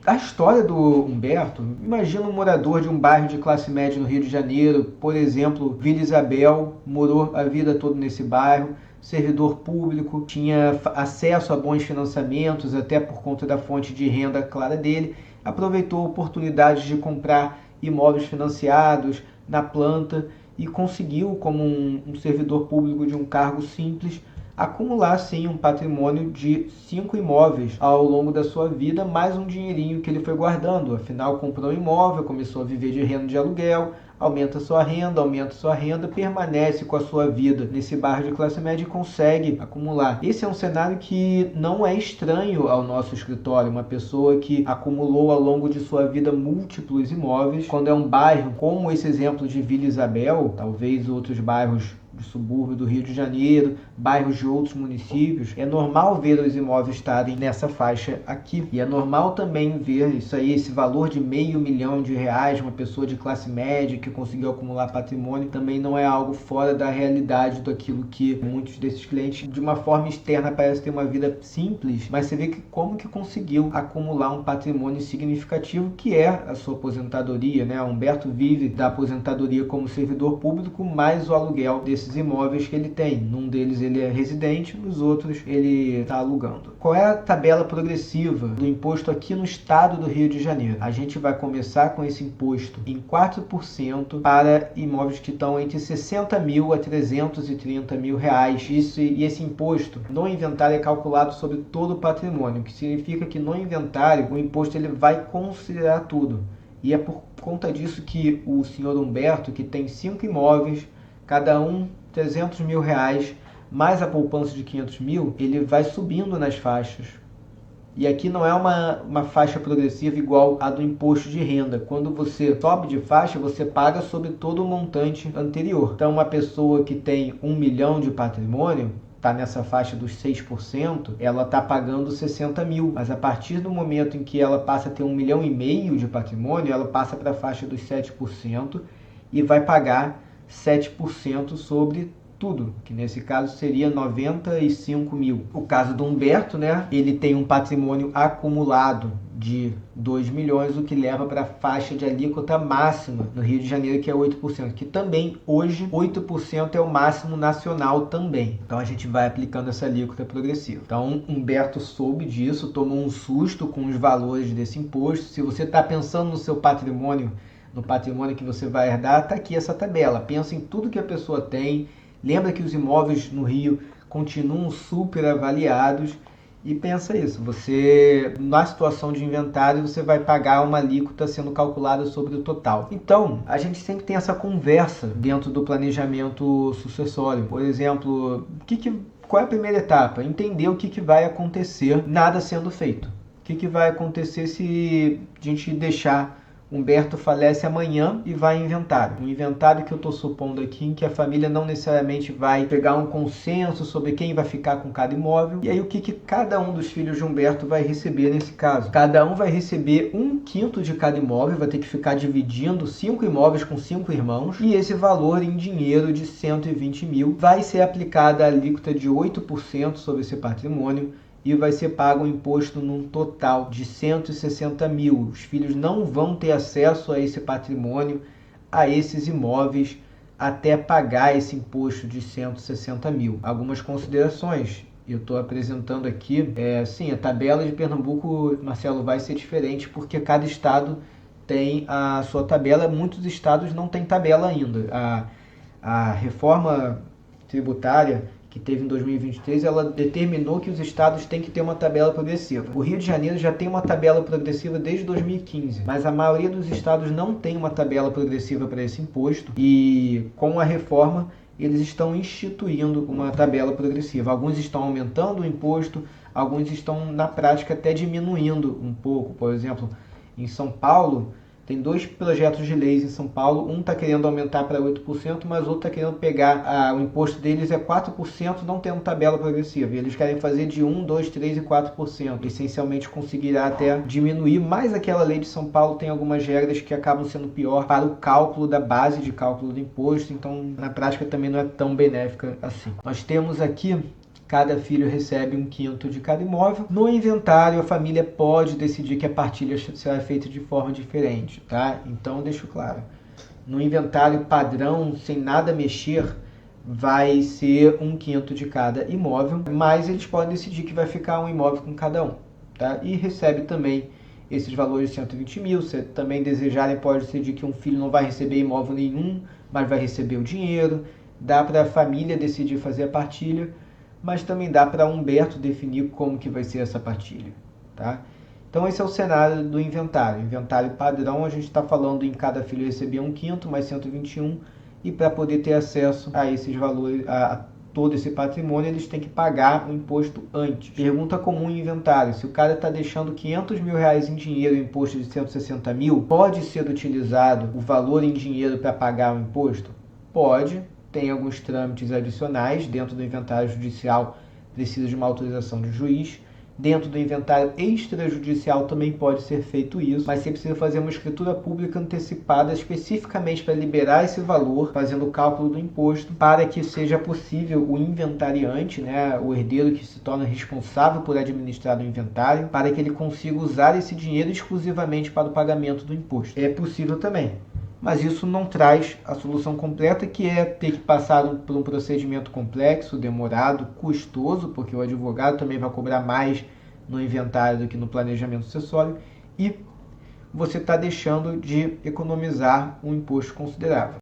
A história do Humberto, imagina um morador de um bairro de classe média no Rio de Janeiro, por exemplo, Vila Isabel, morou a vida toda nesse bairro, servidor público, tinha acesso a bons financiamentos, até por conta da fonte de renda clara dele, aproveitou oportunidades de comprar imóveis financiados na planta e conseguiu, como um servidor público de um cargo simples, acumular sim um patrimônio de 5 imóveis ao longo da sua vida, mais um dinheirinho que ele foi guardando. Afinal, comprou um imóvel, começou a viver de renda de aluguel, aumenta sua renda, permanece com a sua vida nesse bairro de classe média e consegue acumular. Esse é um cenário que não é estranho ao nosso escritório, uma pessoa que acumulou ao longo de sua vida múltiplos imóveis. Quando é um bairro como esse exemplo de Vila Isabel, talvez outros bairros do subúrbio do Rio de Janeiro, bairros de outros municípios, é normal ver os imóveis estarem nessa faixa aqui. E é normal também ver isso aí, esse valor de R$500 mil, uma pessoa de classe média que conseguiu acumular patrimônio, também não é algo fora da realidade daquilo que muitos desses clientes, de uma forma externa, parecem ter uma vida simples, mas você vê que como que conseguiu acumular um patrimônio significativo, que é a sua aposentadoria, né? Humberto vive da aposentadoria como servidor público, mais o aluguel desses imóveis que ele tem. Num deles ele é residente, nos outros ele está alugando. Qual é a tabela progressiva do imposto aqui no estado do Rio de Janeiro? A gente vai começar com esse imposto em 4% para imóveis que estão entre 60 mil a 330 mil reais. E esse imposto no inventário é calculado sobre todo o patrimônio, o que significa que no inventário o imposto ele vai considerar tudo. E é por conta disso que o senhor Humberto, que tem 5 imóveis, cada um 300 mil reais, mais a poupança de 500 mil, ele vai subindo nas faixas. E aqui não é uma faixa progressiva igual a do imposto de renda. Quando você sobe de faixa, você paga sobre todo o montante anterior. Então, uma pessoa que tem 1 milhão de patrimônio, está nessa faixa dos 6%, ela está pagando 60 mil. Mas a partir do momento em que ela passa a ter 1,5 milhão de patrimônio, ela passa para a faixa dos 7% e vai pagar 7% sobre tudo, que nesse caso seria 95 mil. O caso do Humberto, né? Ele tem um patrimônio acumulado de 2 milhões, o que leva para a faixa de alíquota máxima no Rio de Janeiro, que é 8%, que também hoje 8% é o máximo nacional também. Então a gente vai aplicando essa alíquota progressiva. Então Humberto soube disso, tomou um susto com os valores desse imposto. Se você está pensando no seu patrimônio, no patrimônio que você vai herdar, está aqui essa tabela. Pensa em tudo que a pessoa tem. Lembra que os imóveis no Rio continuam super avaliados. E pensa isso, você, na situação de inventário, você vai pagar uma alíquota sendo calculada sobre o total. Então, a gente sempre tem essa conversa dentro do planejamento sucessório. Por exemplo, qual é a primeira etapa? Entender o que vai acontecer, nada sendo feito. O que vai acontecer se a gente deixar Humberto falece amanhã e vai em inventário. Um inventário que eu estou supondo aqui em que a família não necessariamente vai pegar um consenso sobre quem vai ficar com cada imóvel. E aí o que cada um dos filhos de Humberto vai receber nesse caso? Cada um vai receber 1/5 de cada imóvel, vai ter que ficar dividindo 5 imóveis com 5 irmãos. E esse valor em dinheiro de 120 mil vai ser aplicada a alíquota de 8% sobre esse patrimônio. E vai ser pago um imposto num total de 160 mil. Os filhos não vão ter acesso a esse patrimônio, a esses imóveis, até pagar esse imposto de 160 mil. Algumas considerações eu estou apresentando aqui. Sim, a tabela de Pernambuco, Marcelo, vai ser diferente, porque cada estado tem a sua tabela. Muitos estados não têm tabela ainda. A reforma tributária que teve em 2023, ela determinou que os estados têm que ter uma tabela progressiva. O Rio de Janeiro já tem uma tabela progressiva desde 2015, mas a maioria dos estados não tem uma tabela progressiva para esse imposto, e com a reforma eles estão instituindo uma tabela progressiva. Alguns estão aumentando o imposto, alguns estão na prática até diminuindo um pouco. Por exemplo, em São Paulo, tem 2 projetos de leis em São Paulo, um está querendo aumentar para 8%, mas o outro está querendo pegar, o imposto deles é 4%, não tendo tabela progressiva. E eles querem fazer de 1%, 2%, 3% e 4%. Essencialmente conseguirá até diminuir, mas aquela lei de São Paulo tem algumas regras que acabam sendo pior para o cálculo da base de cálculo do imposto, então na prática também não é tão benéfica assim. Nós temos aqui cada filho recebe 1/5 de cada imóvel. No inventário, a família pode decidir que a partilha será feita de forma diferente, tá? Então, deixo claro. No inventário padrão, sem nada mexer, vai ser 1/5 de cada imóvel, mas eles podem decidir que vai ficar um imóvel com cada um, tá? E recebe também esses valores de 120 mil. Se também desejarem, pode decidir que um filho não vai receber imóvel nenhum, mas vai receber o dinheiro. Dá para a família decidir fazer a partilha, mas também dá para Humberto definir como que vai ser essa partilha, tá? Então esse é o cenário do inventário. Inventário padrão, a gente está falando em cada filho receber 1/5 mais 121, e para poder ter acesso a esses valores, a todo esse patrimônio, eles têm que pagar o imposto antes. Pergunta comum em inventário: se o cara está deixando 500 mil reais em dinheiro e o imposto de 160 mil, pode ser utilizado o valor em dinheiro para pagar o imposto? Pode. Tem alguns trâmites adicionais. Dentro do inventário judicial precisa de uma autorização de juiz. Dentro do inventário extrajudicial também pode ser feito isso, mas você precisa fazer uma escritura pública antecipada especificamente para liberar esse valor, fazendo o cálculo do imposto, para que seja possível o inventariante, né, o herdeiro que se torna responsável por administrar o inventário, para que ele consiga usar esse dinheiro exclusivamente para o pagamento do imposto. É possível também, mas isso não traz a solução completa, que é ter que passar por um procedimento complexo, demorado, custoso, porque o advogado também vai cobrar mais no inventário do que no planejamento sucessório, e você está deixando de economizar um imposto considerável.